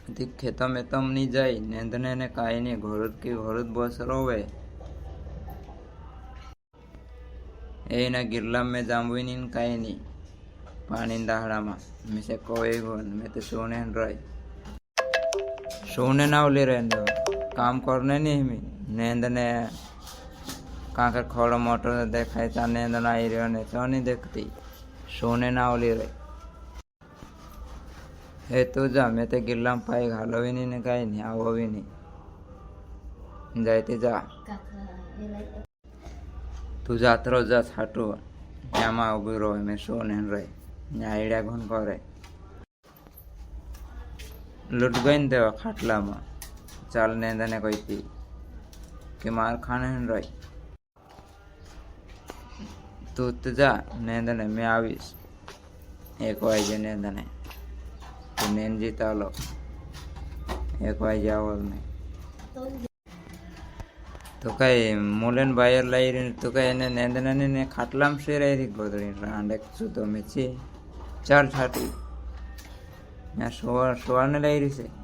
ती खेता में तम नहीं जाई नेंदने ने काई नहीं घोरुद की घोरुद बस रोवे एना गिरला में जांबुई नहीं काई नहीं पानी दाहड़ा में मिसे कोई गुण में तो सोने रही सोने ना उले रहने काम करने नहीं मी नेंदने काकर खोड़ा मोटर देखाय ता नेंदना आई रही ने तो नहीं देखती सोने ना उली रही हे तू जा मैं ते गिरला में पाई घालो भी नहीं ने काई नहीं आओ भी नहीं जाते जा तू जात रो जा छाटू यामा उभी रो मैं सोने रही आईडिया घुन करे लुट गई न देवा खाटला में चाल नेंदने कोई थी कि मार खाने रही तू तो जा नेंदने मैं आवीश एक वाजे नेंदने तू नेन जीता लो एक वाजे आवल में तो कई मूलन बायर लाई रही तो कई ने नेंदने ने खाटला में से रही गोदड़ी रांडे सुतो में ची चाल छाटी मैं सोर ने लाई रही से